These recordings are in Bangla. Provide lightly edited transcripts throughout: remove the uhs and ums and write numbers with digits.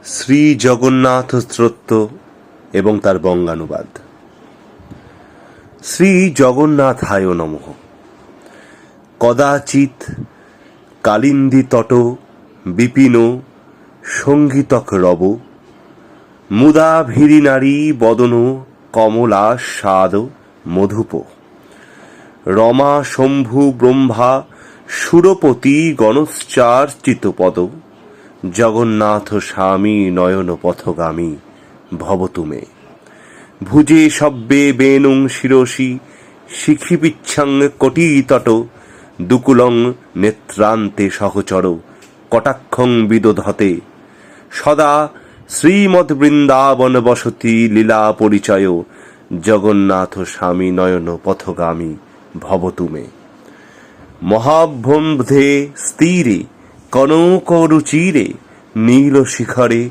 শ্রী জগন্নাথ স্তোত্র এবং তার বঙ্গানুবাদ। শ্রী জগন্নাথায় নমঃ। কদাচিৎ কালিন্দী তট বিপিন সঙ্গীতক রব, মুদা ভীরি নারী বদন কমলা স্বাদ মধুপ। রমা শম্ভু ব্রহ্মা সুরপতি গণশ্চার্চিত পদ, জগন্নাথ স্বামী নয়ন পথগামী ভবতুমে। ভুজে সব্যে বেনুং শিরসি শিখিপিচ্ছং কটিতট, দুকুলং নেত্রান্তে সহচর কটাক্ষং বিদধতে। সদা শ্রীমদ্বৃন্দাবন বসতি লীলা পরিচয়, জগন্নাথ স্বামী নয়ন পথগামী ভবতুমে। মহাব্রহ্মধে স্থিরে কনকরুচিরে, নীল শিখরে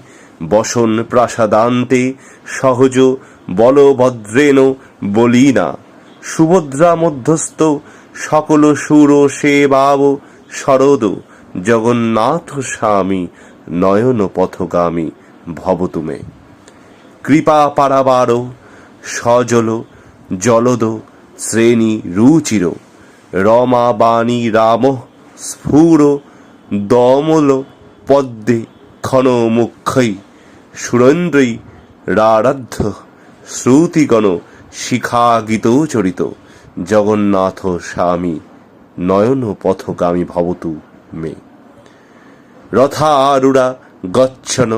বসন প্রাসাদান্তে, সহজ বলভদ্রেণ বলিনা সুভদ্রা মধ্যস্থ, সকল সুর সেবাব শরদ, জগন্নাথ স্বামী নয়ন পথগামী ভবতুমে। কৃপা পারাবার সজল জলদ শ্রেণী রুচির, রমা বাণী রাম স্ফুর দমল পদ্মে ক্ষণ মুখ্যৈ, সুরেন্দ্রৈ রারাধ্য শ্রুতিগণ শিখা গীত চরিত, জগন্নাথ স্বামী নয়ন পথগামী ভবতু মে। রথারূঢ়া গচ্ছন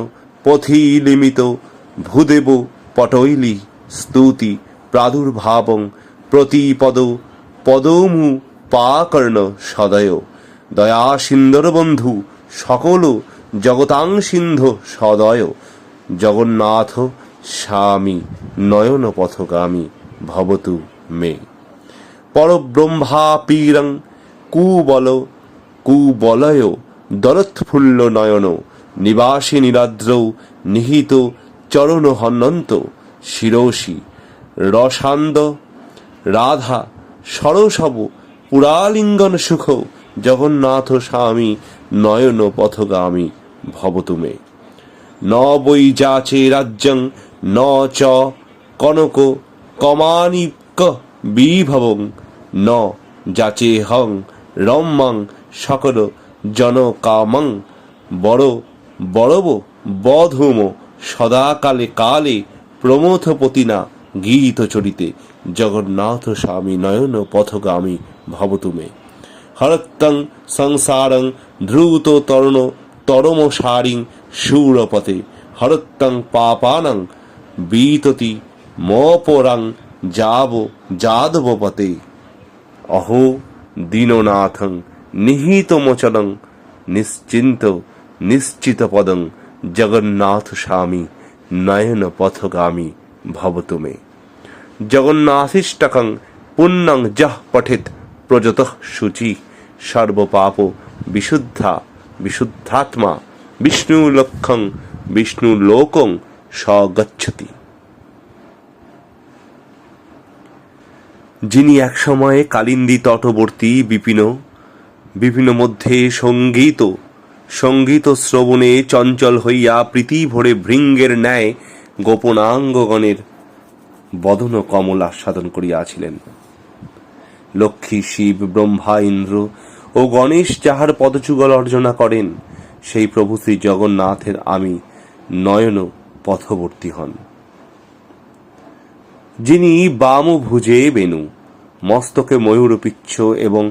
পথি লিমিত, ভূদেব পটৈলি স্তুতি প্রাদুর্ভাবং, প্রতিপদ পদমু পাকর্ণ সদয়, দয়া সিন্ধর বন্ধু সকল জগতাং সিন্ধু সদয়, জগন্নাথ স্বামী নয়ন পথগামী ভবতু মে। পরব্রহ্মা পীরং কুবল কুবলয়, দরৎফুল্ল নয়ন নিবাসী নীলাদ্রৌ, নিহিত চরণ হনন্ত শিরসি রসান্দ রাধা সরসব পুরালিঙ্গন সুখ, জগন্নাথ স্বামী নয়ন পথগামী ভবতুমে। ন বৈ যাচে রাজ্যং ন চ কনক কমানিক বিভবং, ন যাচে হং রম্যং সকল জনকামং, বড় বড়ব বধূম সদাকালে কালে, প্রমথ পতিনা গীত চরিতে, জগন্নাথ স্বামী নয়ন পথগামী ভবতুমে। হরত্তং সংসারং ধ্রুত তরণ তরম সারিং শূরপতে, হরত্তং পাপানাং বিততি মপরাং যাব যাদবপতে। অহো দীননাথং নিহিতমোচনং, নিশ্চিন্ত নিশ্চিত পদং, জগন্নাথ স্বামী নয়ন পথগামী ভবতুমে। জগন্নাথিষ্টকং পুণ্যং যঃ পঠেৎ প্রযতঃ শুচি, সর্বপাপ বিশুদ্ধা বিশুদ্ধাত্মা, বিষ্ণুলক্ষং বিষ্ণুলোকং স গচ্ছতি। যিনি একসময়ে কালিন্দী তটবর্তী বিপিন মধ্যে সঙ্গীত শ্রবণে চঞ্চল হইয়া প্রীতি ভরে ভৃঙ্গের ন্যায় গোপনাঙ্গগণের বদন কমল আস্বাদন করিয়াছিলেন। লক্ষ্মী শিব ব্রহ্মা ইন্দ্র ও গণেশ যাহার পদযুগল অর্চনা করেন, সেই প্রভু শ্রী জগন্নাথের আমি নয়ন পথবর্তী হন। যিনি বামভুজে বেণু, মস্তকে ময়ূরপিচ্ছ এবং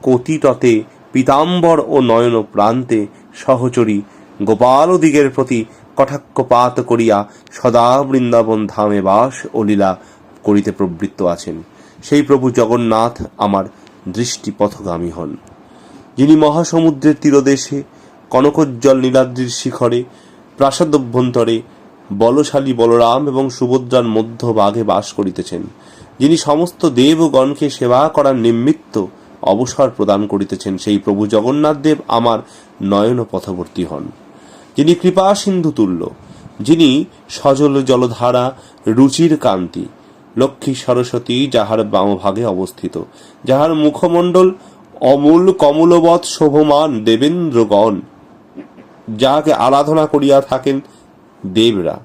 কটিতটে পীতাম্বর ও নয়ন প্রান্তে সহচরী গোপালদিগের প্রতি কটাক্ষপাত করিয়া সদা বৃন্দাবন ধামে বাস ও লীলা করিতে প্রবৃত্ত আছেন, সেই প্রভু জগন্নাথ আমার দৃষ্টি পথগামী হন। যিনি মহাসমুদ্রের তীরদেশে কনকোজ্জ্বল নীলাদ্রির শিখরে প্রাসাদভ্যন্তরে বলশালী বলরাম এবং সুভদ্রার মধ্যভাগে বাস করিতেছেন, যিনি সমস্ত দেবগণকে সেবা করার নিমিত্ত অবসর প্রদান করিতেছেন, সেই প্রভু জগন্নাথ দেব আমার নয়ন পথবর্তী হন। যিনি কৃপা সিন্ধু তুল্য, যিনি সজল জলধারা রুচির কান্তি, লক্ষ্মী সরস্বতী যাহার বামভাগে অবস্থিত, যাহার মুখমণ্ডল অমূল কমলবৎ শোভমান দেবেন্দ্রগণ যাহাকে আরাধনা করিয়া থাকেন, দেবরা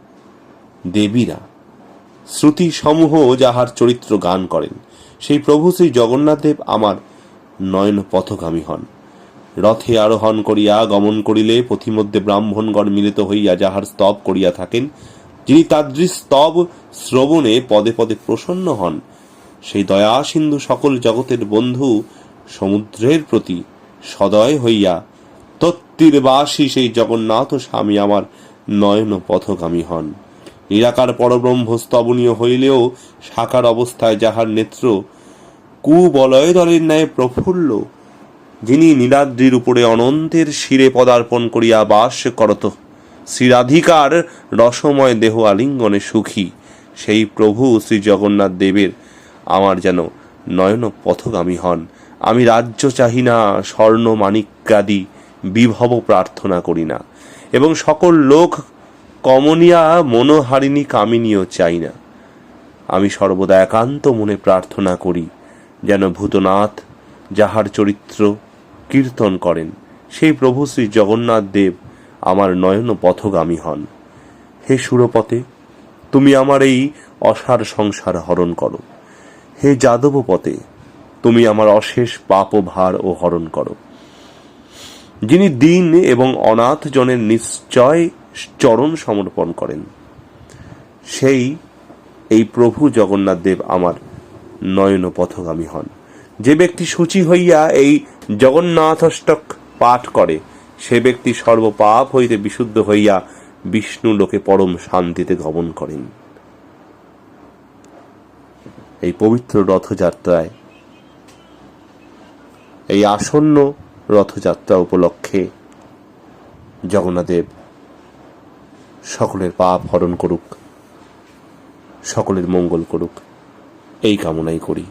দেবীরা শ্রুতি সমূহ যাহার চরিত্র গান করেন, সেই প্রভু শ্রী জগন্নাথ দেব আমার নয়ন পথগামী হন। রথে আরোহণ করিয়া গমন করিলে পথিমধ্যে ব্রাহ্মণগণ মিলিত হইয়া যাহার স্তব করিয়া থাকেন, যিনি তাদৃশ স্তব শ্রবণে পদে পদে প্রসন্ন হন, সেই দয়া সিন্ধু সকল জগতের বন্ধু সমুদ্রের প্রতি সদয় হইয়া তত্ত্বীরবাসী সেই জগন্নাথ স্বামী আমার নয়ন পথগামী হন। নিরাকার পরব্রহ্ম স্তবনীয় হইলেও সাকার অবস্থায় যাহার নেত্র কুবলয় দলের ন্যায় প্রফুল্ল, যিনি নীলাদ্রির উপরে অনন্তের শিরে পদার্পণ করিয়া বাস করত, শ্রীরাধিকার রসময় দেহ আলিঙ্গনে সুখী, সেই প্রভু শ্রী জগন্নাথ দেবের আমার যেন নয়ন পথগামী হন। আমি রাজ্য চাহি না, স্বর্ণ মাণিক্যাদি বিভব প্রার্থনা করি না, এবং সকল লোক কমনিয়া মনোহারিণী কামিনীও চাই না। আমি সর্বদা একান্ত মনে প্রার্থনা করি যেন ভূতনাথ যাহার চরিত্র কীর্তন করেন, সেই প্রভু শ্রী জগন্নাথ দেব আমার নয়ন পথগামী হন। হে সুরপতে, তুমি আমার এই অসার সংসার হরণ করো। হে যাদবপতে, তুমি আমার অশেষ পাপ ও ভার ও হরণ করো। যিনি দীন এবং অনাথ জনের নিশ্চয় চরণ সমর্পণ করেন, সেই এই প্রভু জগন্নাথ দেব আমার নয়ন পথগামী হন। যে ব্যক্তি শুচি হইয়া এই জগন্নাথষ্টক পাঠ করে, সে ব্যক্তি সর্বপাপ হইতে বিশুদ্ধ হইয়া বিষ্ণু লোকে পরম শান্তিতে গমন করেন। এই পবিত্র রথযাত্রায়, এই আসন্ন রথযাত্রা উপলক্ষে জগন্নাথদেব সকলের পাপ হরণ করুক, সকলের মঙ্গল করুক, এই কামনাই করি।